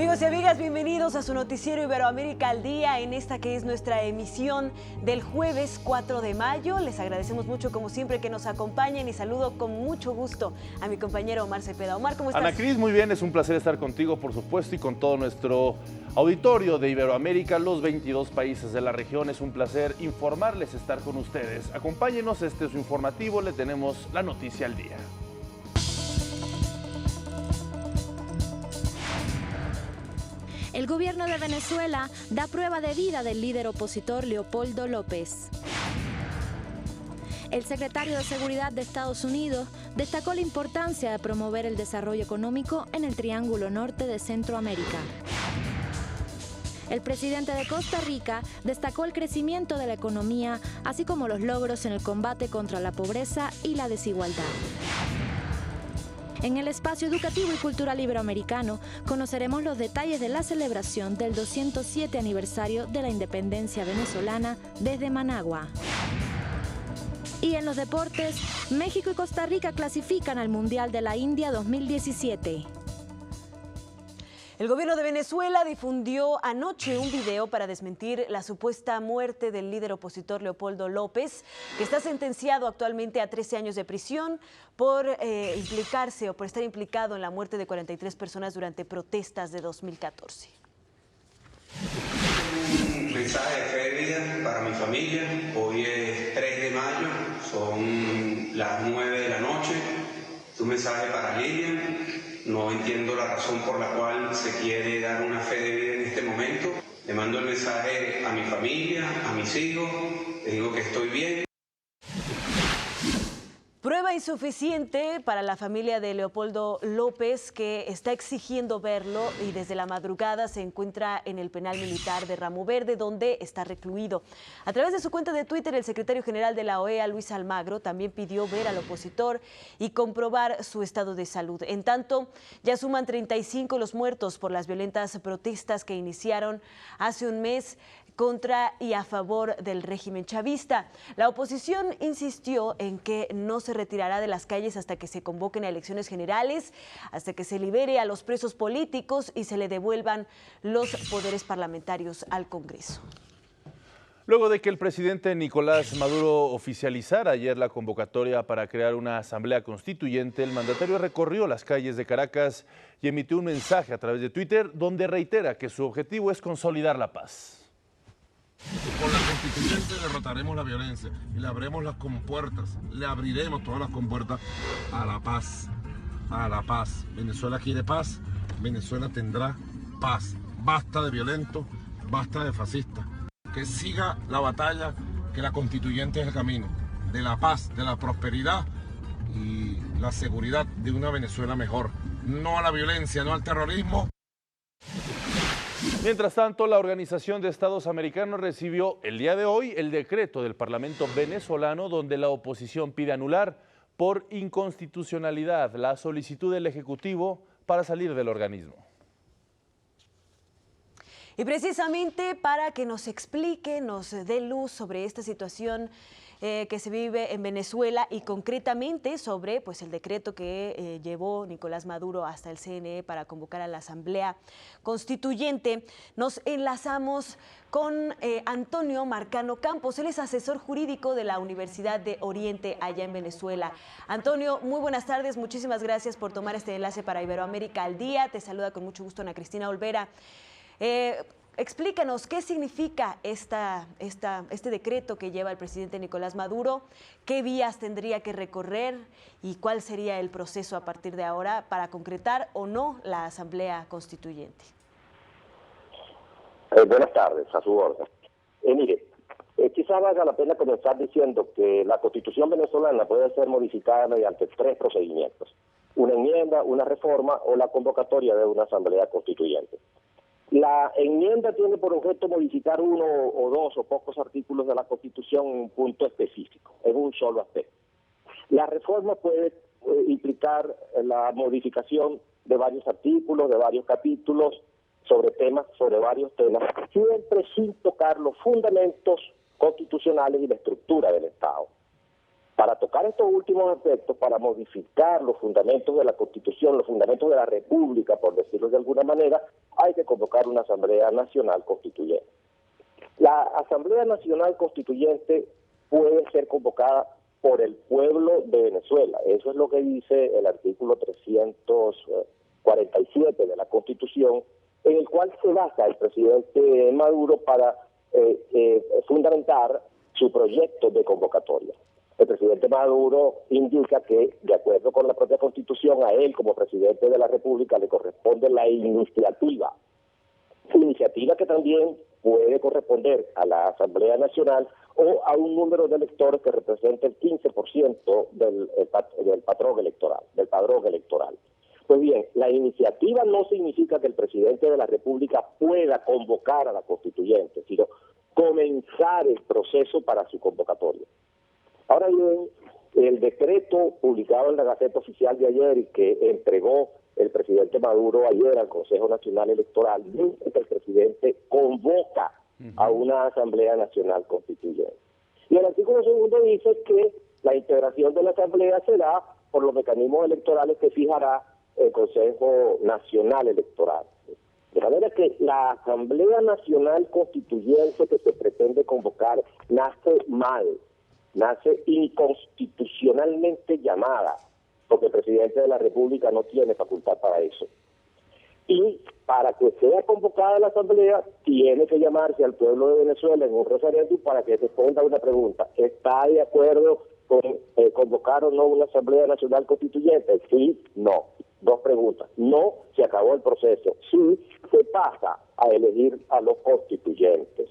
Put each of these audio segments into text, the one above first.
Amigos y amigas, bienvenidos a su noticiero Iberoamérica al Día, en esta que es nuestra emisión del jueves 4 de mayo. Les agradecemos mucho, como siempre, que nos acompañen y saludo con mucho gusto a mi compañero Omar Cepeda. Omar, ¿cómo estás? Ana Cris, muy bien, es un placer estar contigo, por supuesto, y con todo nuestro auditorio de Iberoamérica, los 22 países de la región. Es un placer informarles, estar con ustedes. Acompáñenos, este es su informativo, le tenemos la noticia al día. El gobierno de Venezuela da prueba de vida del líder opositor Leopoldo López. El secretario de Seguridad de Estados Unidos destacó la importancia de promover el desarrollo económico en el Triángulo Norte de Centroamérica. El presidente de Costa Rica destacó el crecimiento de la economía, así como los logros en el combate contra la pobreza y la desigualdad. En el espacio educativo y cultural iberoamericano conoceremos los detalles de la celebración del 207 aniversario de la independencia venezolana desde Managua. Y en los deportes, México y Costa Rica clasifican al Mundial de la India 2017. El gobierno de Venezuela difundió anoche un video para desmentir la supuesta muerte del líder opositor Leopoldo López, que está sentenciado actualmente a 13 años de prisión por implicarse o por estar implicado en la muerte de 43 personas durante protestas de 2014. Un mensaje de fe de vida para mi familia. Hoy es 3 de mayo, son las 9 de la noche. Es un mensaje para Lilian. No entiendo la razón por la cual se quiere dar una fe de vida en este momento. Le mando el mensaje a mi familia, a mis hijos, les digo que estoy bien. Prueba insuficiente para la familia de Leopoldo López, que está exigiendo verlo y desde la madrugada se encuentra en el penal militar de Ramo Verde, donde está recluido. A través de su cuenta de Twitter, el secretario general de la OEA, Luis Almagro, también pidió ver al opositor y comprobar su estado de salud. En tanto, ya suman 35 los muertos por las violentas protestas que iniciaron hace un mes contra y a favor del régimen chavista. La oposición insistió en que no se retirará de las calles hasta que se convoquen a elecciones generales, hasta que se libere a los presos políticos y se le devuelvan los poderes parlamentarios al Congreso. Luego de que el presidente Nicolás Maduro oficializara ayer la convocatoria para crear una asamblea constituyente, el mandatario recorrió las calles de Caracas y emitió un mensaje a través de Twitter donde reitera que su objetivo es consolidar la paz. Con la constituyente derrotaremos la violencia y le abriremos las compuertas, le abriremos todas las compuertas a la paz, a la paz. Venezuela quiere paz, Venezuela tendrá paz. Basta de violentos, basta de fascistas. Que siga la batalla, que la constituyente es el camino de la paz, de la prosperidad y la seguridad de una Venezuela mejor. No a la violencia, no al terrorismo. Mientras tanto, la Organización de Estados Americanos recibió el día de hoy el decreto del Parlamento venezolano donde la oposición pide anular por inconstitucionalidad la solicitud del Ejecutivo para salir del organismo. Y precisamente para que nos explique, nos dé luz sobre esta situación que se vive en Venezuela y concretamente sobre el decreto que llevó Nicolás Maduro hasta el CNE para convocar a la Asamblea Constituyente, nos enlazamos con Antonio Marcano Campos. Él es asesor jurídico de la Universidad de Oriente allá en Venezuela. Antonio, muy buenas tardes, muchísimas gracias por tomar este enlace para Iberoamérica al Día. Te saluda con mucho gusto Ana Cristina Olvera. Explícanos qué significa este decreto que lleva el presidente Nicolás Maduro, qué vías tendría que recorrer y cuál sería el proceso a partir de ahora para concretar o no la Asamblea Constituyente. Buenas tardes, a su orden. Mire, quizá valga la pena comenzar diciendo que la Constitución venezolana puede ser modificada mediante 3 procedimientos: una enmienda, una reforma o la convocatoria de una Asamblea Constituyente. La enmienda tiene por objeto modificar uno o dos o pocos artículos de la Constitución en un punto específico, en un solo aspecto. La reforma puede implicar la modificación de varios artículos, de varios capítulos, sobre varios temas, siempre sin tocar los fundamentos constitucionales y la estructura del Estado. Para tocar estos últimos aspectos, para modificar los fundamentos de la Constitución, los fundamentos de la República, por decirlo de alguna manera, hay que convocar una Asamblea Nacional Constituyente. La Asamblea Nacional Constituyente puede ser convocada por el pueblo de Venezuela. Eso es lo que dice el artículo 347 de la Constitución, en el cual se basa el presidente Maduro para fundamentar su proyecto de convocatoria. El presidente Maduro indica que, de acuerdo con la propia Constitución, a él como presidente de la República le corresponde la iniciativa que también puede corresponder a la Asamblea Nacional o a un número de electores que represente el 15% del padrón electoral. Pues bien, la iniciativa no significa que el presidente de la República pueda convocar a la constituyente, sino comenzar el proceso para su convocatoria. Ahora bien, el decreto publicado en la Gaceta Oficial de ayer y que entregó el presidente Maduro ayer al Consejo Nacional Electoral dice que el presidente convoca a una Asamblea Nacional Constituyente. Y el artículo segundo dice que la integración de la Asamblea será por los mecanismos electorales que fijará el Consejo Nacional Electoral. De manera que la Asamblea Nacional Constituyente que se pretende convocar nace mal, nace inconstitucionalmente llamada, porque el presidente de la República no tiene facultad para eso. Y para que sea convocada la Asamblea, tiene que llamarse al pueblo de Venezuela en un referéndum para que responda una pregunta. ¿Está de acuerdo con convocar o no una Asamblea Nacional Constituyente? Sí, no. Dos preguntas. No, se acabó el proceso. Sí, se pasa a elegir a los constituyentes.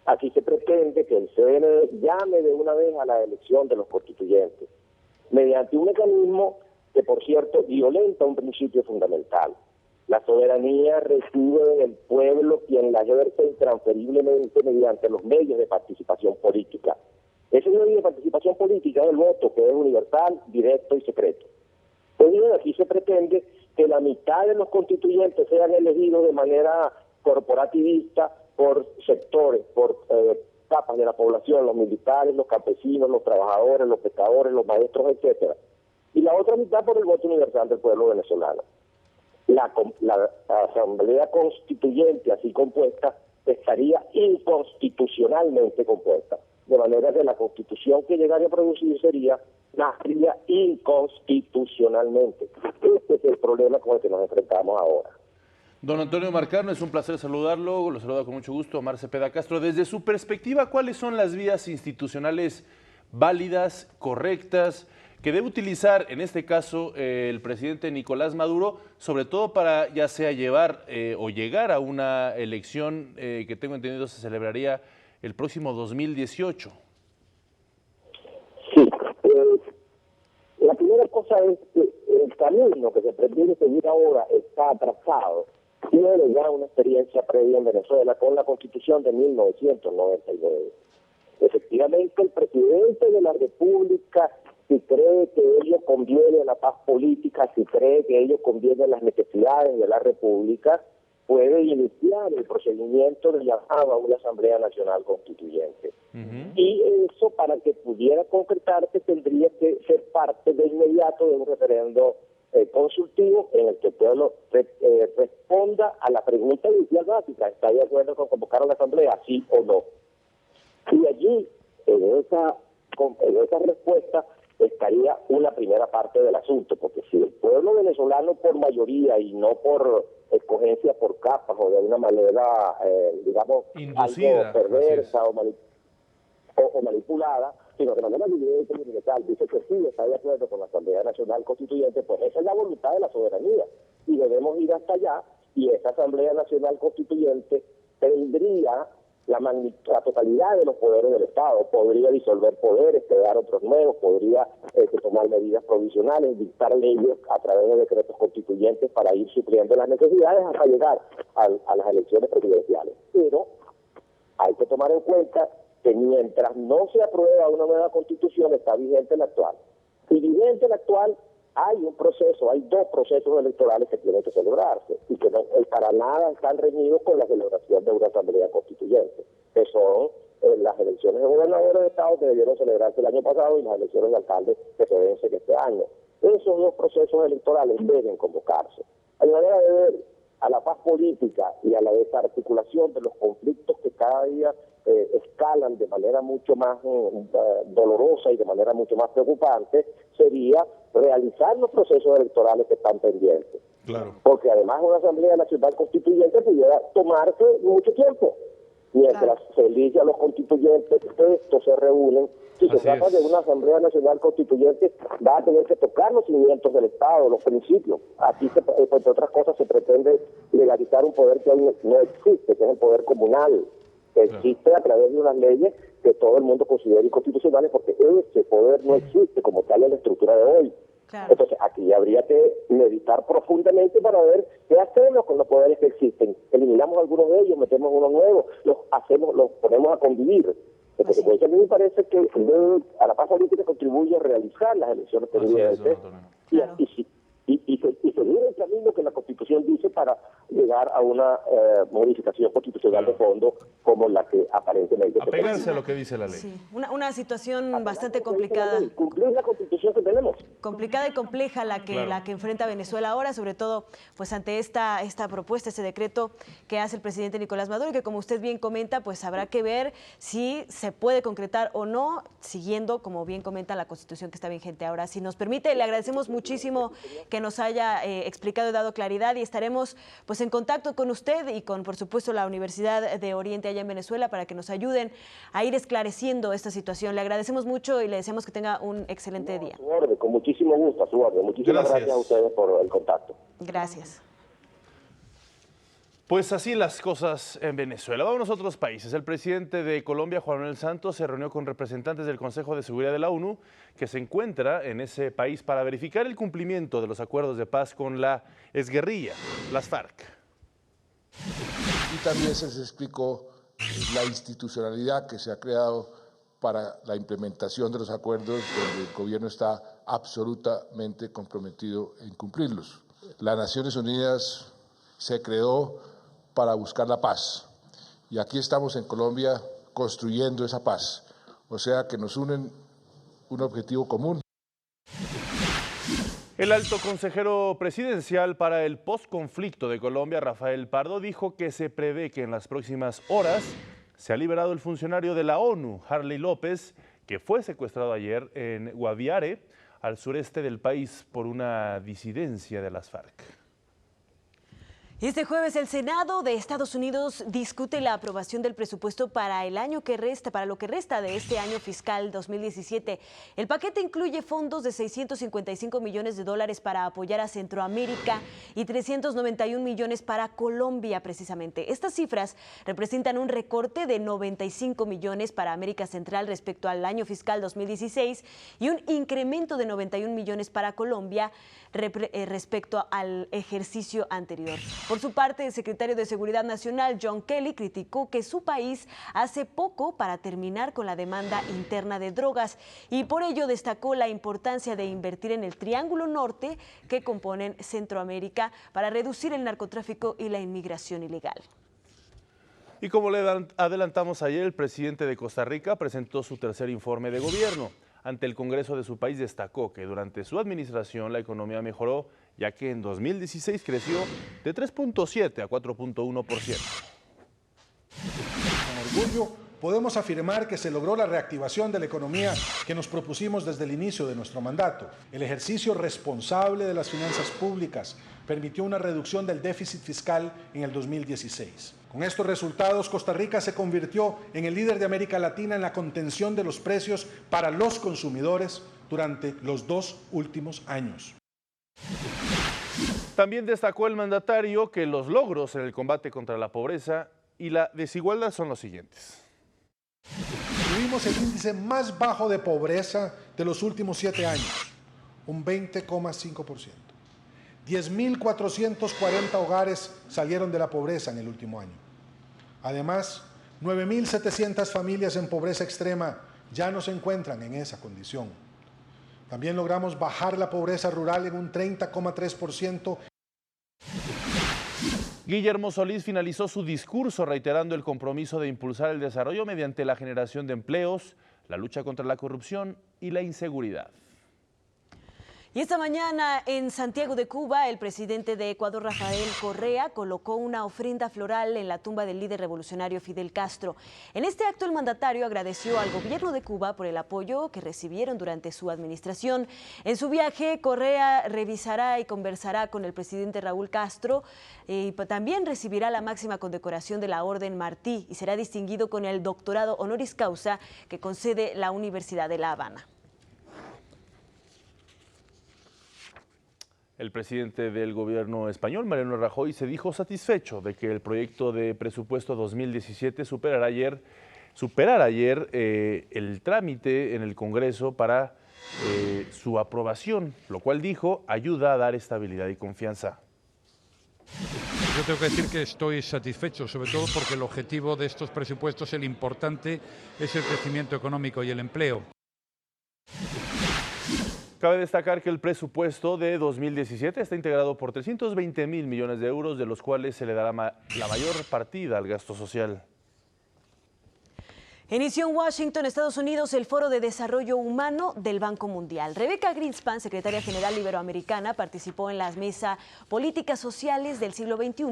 Aquí se pretende que el CNE llame de una vez a la elección de los constituyentes, mediante un mecanismo que, por cierto, violenta un principio fundamental. La soberanía reside en el pueblo, quien la ejerce intransferiblemente mediante los medios de participación política. Ese medio de participación política es el voto, que es universal, directo y secreto. Pues bien, aquí se pretende que la mitad de los constituyentes sean elegidos de manera corporativista por sectores, por capas de la población, los militares, los campesinos, los trabajadores, los pescadores, los maestros, etcétera. Y la otra mitad por el voto universal del pueblo venezolano. La Asamblea Constituyente así compuesta estaría inconstitucionalmente compuesta, de manera que la Constitución que llegaría a producir nacería inconstitucionalmente. Este es el problema con el que nos enfrentamos ahora. Don Antonio Marcano, es un placer saludarlo, lo saluda con mucho gusto Omar Cepeda Castro. Desde su perspectiva, ¿cuáles son las vías institucionales válidas, correctas, que debe utilizar en este caso el presidente Nicolás Maduro, sobre todo para ya sea llevar o llegar a una elección que tengo entendido se celebraría el próximo 2018? Sí, la primera cosa es que el camino que se pretende seguir ahora está atrasado. Tiene ya una experiencia previa en Venezuela con la Constitución de 1999. Efectivamente, el presidente de la República, si cree que ello conviene a la paz política, si cree que ello conviene a las necesidades de la República, puede iniciar el procedimiento de llamado a una Asamblea Nacional Constituyente. Y eso, para que pudiera concretarse, tendría que ser parte de inmediato de un referendo consultivo en el que el pueblo responda a la pregunta inicial básica: ¿está de acuerdo con convocar a la Asamblea, sí o no? Y allí, en esa respuesta, estaría una primera parte del asunto, porque si el pueblo venezolano por mayoría y no por escogencia por capas o de una manera, digamos, inducida, algo perversa o manipulada, sino de manera evidente y universal, dice que sí está de acuerdo con la Asamblea Nacional Constituyente, pues esa es la voluntad de la soberanía y debemos ir hasta allá, y esa Asamblea Nacional Constituyente tendría la totalidad de los poderes del Estado, podría disolver poderes, crear otros nuevos, podría tomar medidas provisionales, dictar leyes a través de decretos constituyentes para ir supliendo las necesidades hasta llegar a las elecciones presidenciales. Pero hay que tomar en cuenta que mientras no se aprueba una nueva constitución, está vigente la actual. Y vigente la actual, hay dos procesos electorales que tienen que celebrarse y que no, para nada están reñidos con la celebración de una Asamblea Constituyente, que son las elecciones de gobernadores de estado que debieron celebrarse el año pasado y las elecciones de alcalde que se vencen este año. Esos dos procesos electorales deben convocarse. Hay manera de ver a la paz política y a la desarticulación de los conflictos que cada día escalan de manera mucho más dolorosa y de manera mucho más preocupante, sería realizar los procesos electorales que están pendientes. Claro. Porque además una Asamblea Nacional Constituyente pudiera tomarse mucho tiempo. Mientras se elige a los constituyentes, estos se reúnen. Si se trata de una Asamblea Nacional Constituyente, va a tener que tocar los cimientos del Estado, los principios. Aquí, entre otras cosas, se pretende legalizar un poder que hoy no existe, que es el poder comunal, que existe a través de unas leyes que todo el mundo considera inconstitucionales, porque ese poder no existe como tal en la estructura de hoy. Claro. Entonces, aquí habría que meditar profundamente para ver qué hacemos con los poderes que existen. Eliminamos algunos de ellos, metemos unos nuevos, los ponemos a convivir. Entonces, a mí me parece que a la paz política contribuye a realizar las elecciones pendientes y seguir el camino que la Constitución dice para llegar a una modificación constitucional de fondo como la que aparentemente... Apegarse a lo que dice la ley. Sí, una situación bastante complicada. Cumplir la Constitución que tenemos. Complicada y compleja la que enfrenta Venezuela ahora, sobre todo pues ante esta propuesta, este decreto que hace el presidente Nicolás Maduro, y que, como usted bien comenta, pues habrá que ver si se puede concretar o no, siguiendo, como bien comenta, la Constitución que está vigente ahora. Si nos permite, le agradecemos muchísimo que nos haya explicado y dado claridad, y estaremos pues en contacto con usted y con, por supuesto, la Universidad de Oriente allá en Venezuela para que nos ayuden a ir esclareciendo esta situación. Le agradecemos mucho y le deseamos que tenga un excelente día. A su orden, con muchísimo gusto, a su orden. Muchísimas gracias a ustedes por el contacto. Gracias. Pues así las cosas en Venezuela. Vamos a otros países. El presidente de Colombia, Juan Manuel Santos, se reunió con representantes del Consejo de Seguridad de la ONU, que se encuentra en ese país para verificar el cumplimiento de los acuerdos de paz con la exguerrilla, las FARC. Y también se les explicó la institucionalidad que se ha creado para la implementación de los acuerdos, donde el gobierno está absolutamente comprometido en cumplirlos. Las Naciones Unidas se creó para buscar la paz. Y aquí estamos en Colombia construyendo esa paz. O sea que nos unen un objetivo común. El alto consejero presidencial para el postconflicto de Colombia, Rafael Pardo, dijo que se prevé que en las próximas horas se ha liberado el funcionario de la ONU, Harley López, que fue secuestrado ayer en Guaviare, al sureste del país, por una disidencia de las FARC. Este jueves el Senado de Estados Unidos discute la aprobación del presupuesto para el año que resta, para lo que resta de este año fiscal 2017. El paquete incluye fondos de 655 millones de dólares para apoyar a Centroamérica y 391 millones para Colombia, precisamente. Estas cifras representan un recorte de 95 millones para América Central respecto al año fiscal 2016 y un incremento de 91 millones para Colombia respecto al ejercicio anterior. Por su parte, el secretario de Seguridad Nacional, John Kelly, criticó que su país hace poco para terminar con la demanda interna de drogas y por ello destacó la importancia de invertir en el Triángulo Norte que componen Centroamérica para reducir el narcotráfico y la inmigración ilegal. Y como le adelantamos ayer, el presidente de Costa Rica presentó su tercer informe de gobierno. Ante el Congreso de su país destacó que durante su administración la economía mejoró, ya que en 2016 creció de 3.7 a 4.1%. Con orgullo podemos afirmar que se logró la reactivación de la economía que nos propusimos desde el inicio de nuestro mandato. El ejercicio responsable de las finanzas públicas permitió una reducción del déficit fiscal en el 2016. Con estos resultados, Costa Rica se convirtió en el líder de América Latina en la contención de los precios para los consumidores durante los 2 últimos años. También destacó el mandatario que los logros en el combate contra la pobreza y la desigualdad son los siguientes. Tuvimos el índice más bajo de pobreza de los últimos 7 años, un 20,5%. 10.440 hogares salieron de la pobreza en el último año. Además, 9.700 familias en pobreza extrema ya no se encuentran en esa condición. También logramos bajar la pobreza rural en un 30,3%. Guillermo Solís finalizó su discurso reiterando el compromiso de impulsar el desarrollo mediante la generación de empleos, la lucha contra la corrupción y la inseguridad. Y esta mañana en Santiago de Cuba, el presidente de Ecuador, Rafael Correa, colocó una ofrenda floral en la tumba del líder revolucionario Fidel Castro. En este acto, el mandatario agradeció al gobierno de Cuba por el apoyo que recibieron durante su administración. En su viaje, Correa revisará y conversará con el presidente Raúl Castro y también recibirá la máxima condecoración de la Orden Martí y será distinguido con el doctorado honoris causa que concede la Universidad de La Habana. El presidente del gobierno español, Mariano Rajoy, se dijo satisfecho de que el proyecto de presupuesto 2017 superara ayer el trámite en el Congreso para su aprobación, lo cual dijo ayuda a dar estabilidad y confianza. Yo tengo que decir que estoy satisfecho, sobre todo porque el objetivo de estos presupuestos, el importante, es el crecimiento económico y el empleo. Cabe destacar que el presupuesto de 2017 está integrado por 320.000 millones de euros, de los cuales se le dará la mayor partida al gasto social. Inició en Washington, Estados Unidos, el Foro de Desarrollo Humano del Banco Mundial. Rebecca Greenspan, secretaria general iberoamericana, participó en la mesa Políticas Sociales del siglo XXI,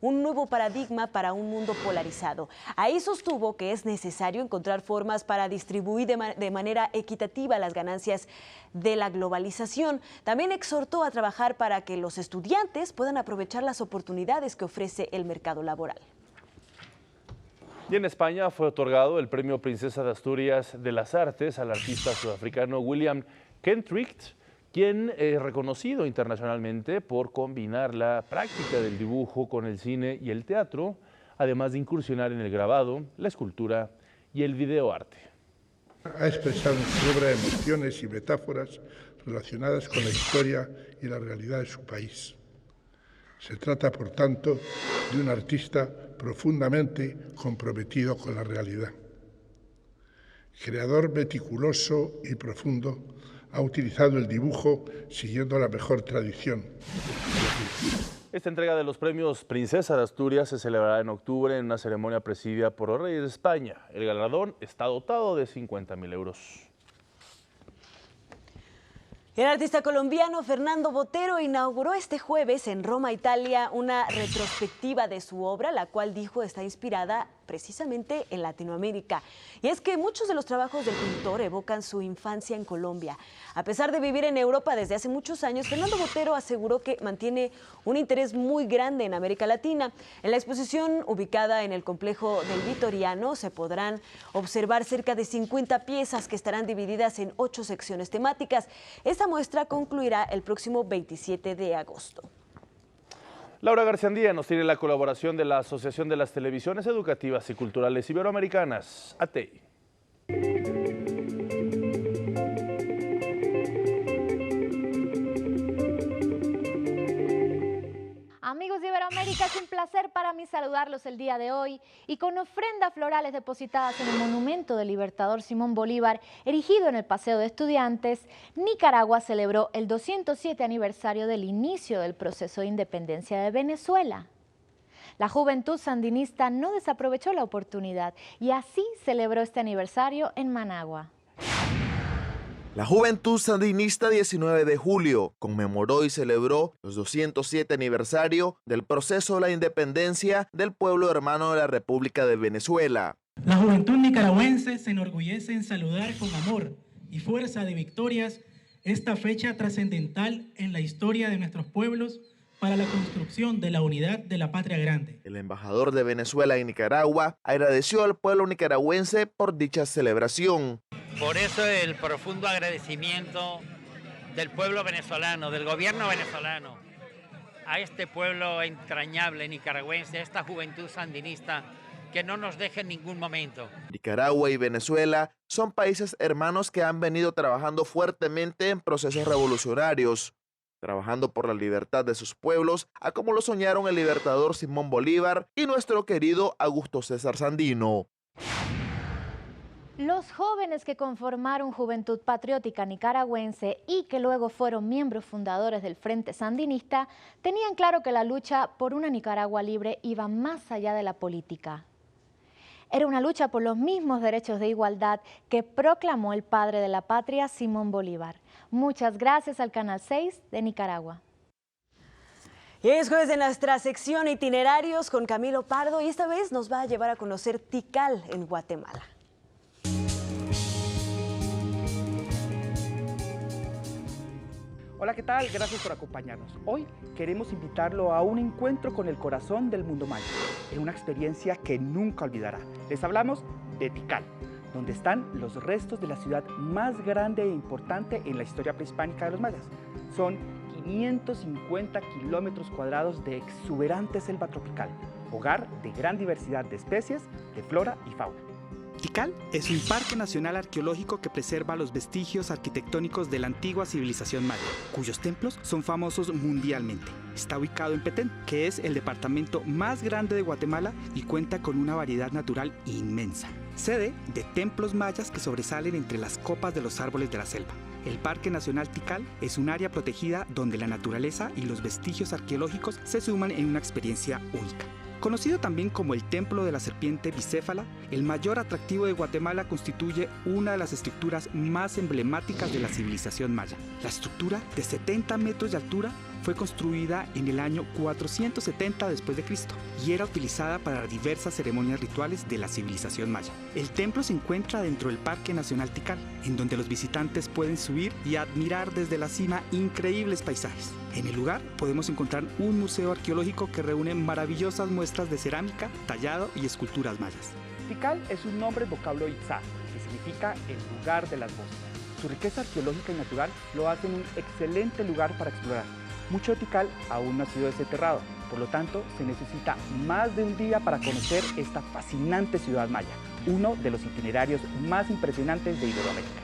un nuevo paradigma para un mundo polarizado. Ahí sostuvo que es necesario encontrar formas para distribuir de manera equitativa las ganancias de la globalización. También exhortó a trabajar para que los estudiantes puedan aprovechar las oportunidades que ofrece el mercado laboral. Y en España fue otorgado el Premio Princesa de Asturias de las Artes al artista sudafricano William Kentrick, quien es reconocido internacionalmente por combinar la práctica del dibujo con el cine y el teatro, además de incursionar en el grabado, la escultura y el videoarte. Ha expresado en su obra emociones y metáforas relacionadas con la historia y la realidad de su país. Se trata, por tanto, de un artista profundamente comprometido con la realidad. Creador meticuloso y profundo, ha utilizado el dibujo siguiendo la mejor tradición. Esta entrega de los premios Princesa de Asturias se celebrará en octubre en una ceremonia presidida por los Reyes de España. El galardón está dotado de 50.000 euros. El artista colombiano Fernando Botero inauguró este jueves en Roma, Italia, una retrospectiva de su obra, la cual dijo está inspirada precisamente en Latinoamérica. Y es que muchos de los trabajos del pintor evocan su infancia en Colombia. A pesar de vivir en Europa desde hace muchos años, Fernando Botero aseguró que mantiene un interés muy grande en América Latina. En la exposición ubicada en el complejo del Vitoriano se podrán observar cerca de 50 piezas que estarán divididas en 8 secciones temáticas. Esta muestra concluirá el próximo 27 de agosto. Laura Garciandía nos tiene la colaboración de la Asociación de las Televisiones Educativas y Culturales Iberoamericanas, ATEI. Amigos de Iberoamérica, es un placer para mí saludarlos el día de hoy y con ofrendas florales depositadas en el monumento del Libertador Simón Bolívar, erigido en el Paseo de Estudiantes, Nicaragua celebró el 207 aniversario del inicio del proceso de independencia de Venezuela. La juventud sandinista no desaprovechó la oportunidad y así celebró este aniversario en Managua. La Juventud Sandinista 19 de julio conmemoró y celebró los 207 aniversario del proceso de la independencia del pueblo hermano de la República de Venezuela. La juventud nicaragüense se enorgullece en saludar con amor y fuerza de victorias esta fecha trascendental en la historia de nuestros pueblos para la construcción de la unidad de la patria grande. El embajador de Venezuela en Nicaragua agradeció al pueblo nicaragüense por dicha celebración. Por eso el profundo agradecimiento del pueblo venezolano, del gobierno venezolano, a este pueblo entrañable nicaragüense, a esta juventud sandinista que no nos deje en ningún momento. Nicaragua y Venezuela son países hermanos que han venido trabajando fuertemente en procesos revolucionarios, trabajando por la libertad de sus pueblos, a como lo soñaron el libertador Simón Bolívar y nuestro querido Augusto César Sandino. Los jóvenes que conformaron Juventud Patriótica Nicaragüense y que luego fueron miembros fundadores del Frente Sandinista tenían claro que la lucha por una Nicaragua libre iba más allá de la política. Era una lucha por los mismos derechos de igualdad que proclamó el padre de la patria, Simón Bolívar. Muchas gracias al Canal 6 de Nicaragua. Y es jueves de nuestra sección Itinerarios con Camilo Pardo y esta vez nos va a llevar a conocer Tikal en Guatemala. Hola, ¿qué tal? Gracias por acompañarnos. Hoy queremos invitarlo a un encuentro con el corazón del mundo maya, en una experiencia que nunca olvidará. Les hablamos de Tikal, donde están los restos de la ciudad más grande e importante en la historia prehispánica de los mayas. Son 550 kilómetros cuadrados de exuberante selva tropical, hogar de gran diversidad de especies, de flora y fauna. Tikal es un parque nacional arqueológico que preserva los vestigios arquitectónicos de la antigua civilización maya, cuyos templos son famosos mundialmente. Está ubicado en Petén, que es el departamento más grande de Guatemala y cuenta con una variedad natural inmensa. Sede de templos mayas que sobresalen entre las copas de los árboles de la selva. El Parque Nacional Tikal es un área protegida donde la naturaleza y los vestigios arqueológicos se suman en una experiencia única. Conocido también como el Templo de la Serpiente Bicéfala, el mayor atractivo de Guatemala constituye una de las estructuras más emblemáticas de la civilización maya. La estructura, de 70 metros de altura, fue construida en el año 470 después de Cristo y era utilizada para diversas ceremonias rituales de la civilización maya. El templo se encuentra dentro del Parque Nacional Tikal, en donde los visitantes pueden subir y admirar desde la cima increíbles paisajes. En el lugar podemos encontrar un museo arqueológico que reúne maravillosas muestras de cerámica, tallado y esculturas mayas. Tikal es un nombre vocablo itzá, que significa el lugar de las voces. Su riqueza arqueológica y natural lo hacen un excelente lugar para explorar. Mucho de Tikal aún no ha sido desenterrado, por lo tanto se necesita más de un día para conocer esta fascinante ciudad maya, uno de los itinerarios más impresionantes de Iberoamérica.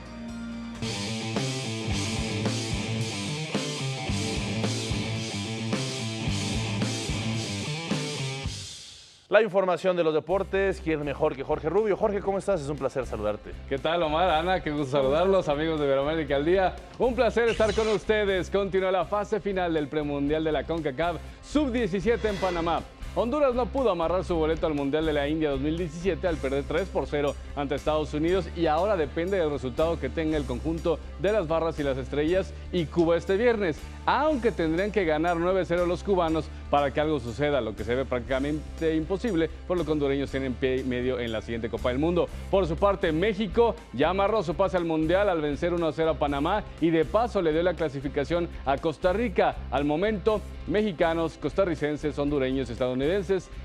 La información de los deportes, ¿quién mejor que Jorge Rubio? Jorge, ¿cómo estás? Es un placer saludarte. ¿Qué tal, Omar? Ana, qué gusto saludarlos, amigos de Iberoamérica al Día. Un placer estar con ustedes. Continúa la fase final del premundial de la CONCACAF Sub-17 en Panamá. Honduras no pudo amarrar su boleto al Mundial de la India 2017 al perder 3-0 ante Estados Unidos y ahora depende del resultado que tenga el conjunto de las Barras y las Estrellas y Cuba este viernes, aunque tendrían que ganar 9-0 los cubanos para que algo suceda, lo que se ve prácticamente imposible, por lo que hondureños tienen pie y medio en la siguiente Copa del Mundo. Por su parte, México ya amarró su pase al Mundial al vencer 1-0 a Panamá y de paso le dio la clasificación a Costa Rica. Al momento, mexicanos, costarricenses, hondureños y estadounidenses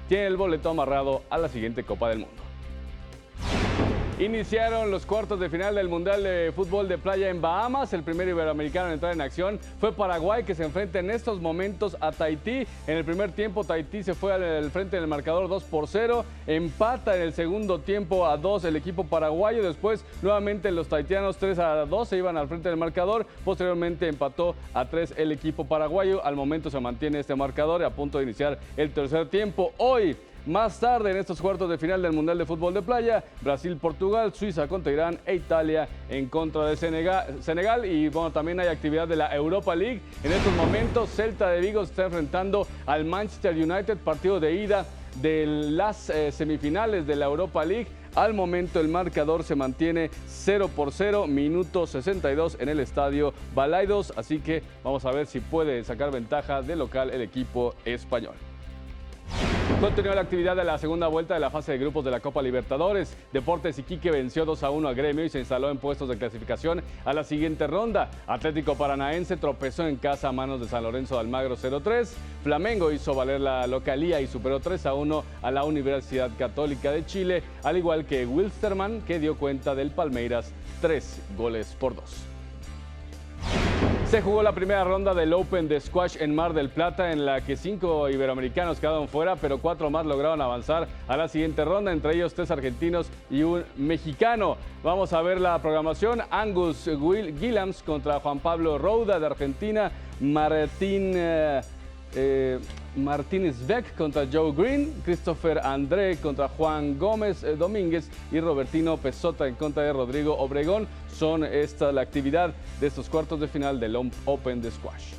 tienen el boleto amarrado a la siguiente Copa del Mundo. Iniciaron los cuartos de final del Mundial de Fútbol de Playa en Bahamas. El primer iberoamericano en entrar en acción fue Paraguay, que se enfrenta en estos momentos a Tahití. En el primer tiempo, Tahití se fue al frente del marcador 2-0. Empata en el segundo tiempo a 2 el equipo paraguayo. Después, nuevamente los tahitianos 3-2 se iban al frente del marcador. Posteriormente, empató a 3 el equipo paraguayo. Al momento se mantiene este marcador y a punto de iniciar el tercer tiempo. Hoy, más tarde, en estos cuartos de final del Mundial de Fútbol de Playa, Brasil-Portugal, Suiza contra Irán e Italia en contra de Senegal. Y bueno, también hay actividad de la Europa League. En estos momentos, Celta de Vigo se está enfrentando al Manchester United, partido de ida de las semifinales de la Europa League. Al momento el marcador se mantiene 0-0, minuto 62 en el estadio Balaidos. Así que vamos a ver si puede sacar ventaja de local el equipo español. Continúa la actividad de la segunda vuelta de la fase de grupos de la Copa Libertadores. Deportes Iquique venció 2-1 a Gremio y se instaló en puestos de clasificación a la siguiente ronda. Atlético Paranaense tropezó en casa a manos de San Lorenzo de Almagro 0-3. Flamengo hizo valer la localía y superó 3-1 a la Universidad Católica de Chile, al igual que Wilstermann, que dio cuenta del Palmeiras 3-2. Se jugó la primera ronda del Open de Squash en Mar del Plata, en la que 5 iberoamericanos quedaron fuera, pero 4 más lograron avanzar a la siguiente ronda, entre ellos 3 argentinos y un mexicano. Vamos a ver la programación. Angus Guillams Martínez Beck contra Joe Green, Christopher André contra Juan Gómez Domínguez y Robertino Pesota en contra de Rodrigo Obregón. Son esta la actividad de estos cuartos de final del Open de Squash.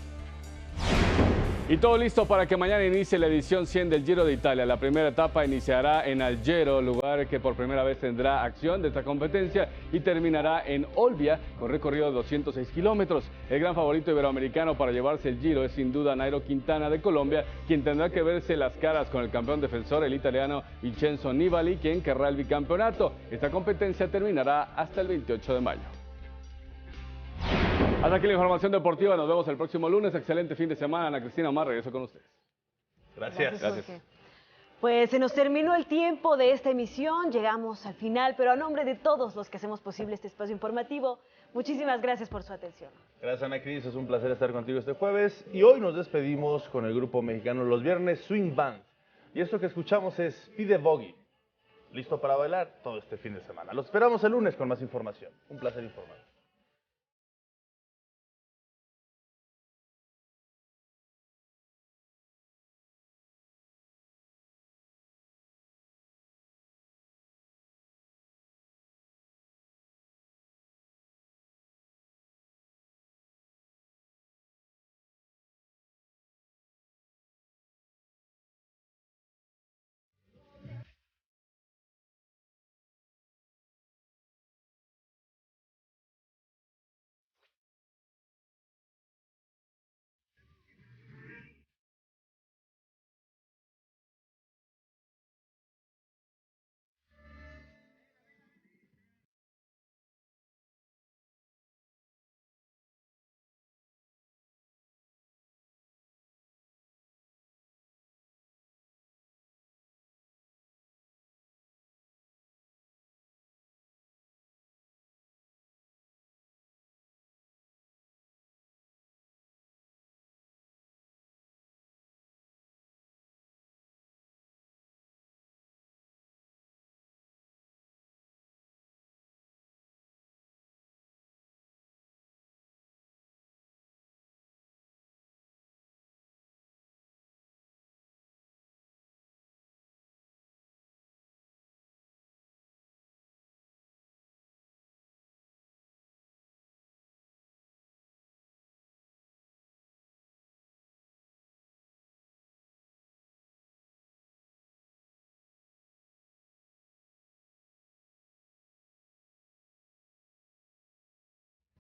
Y todo listo para que mañana inicie la edición 100 del Giro de Italia. La primera etapa iniciará en Alghero, lugar que por primera vez tendrá acción de esta competencia, y terminará en Olbia, con recorrido de 206 kilómetros. El gran favorito iberoamericano para llevarse el Giro es sin duda Nairo Quintana de Colombia, quien tendrá que verse las caras con el campeón defensor, el italiano Vincenzo Nibali, quien querrá el bicampeonato. Esta competencia terminará hasta el 28 de mayo. Hasta aquí la información deportiva, nos vemos el próximo lunes. Excelente fin de semana. Ana Cristina Omar, regreso con ustedes. Gracias. Pues se nos terminó el tiempo de esta emisión, llegamos al final, pero a nombre de todos los que hacemos posible este espacio informativo, muchísimas gracias por su atención. Gracias, Ana Cris, es un placer estar contigo este jueves. Y hoy nos despedimos con el grupo mexicano Los Viernes Swing Band. Y esto que escuchamos es Pide Boggy. Listo para bailar todo este fin de semana. Los esperamos el lunes con más información. Un placer informar.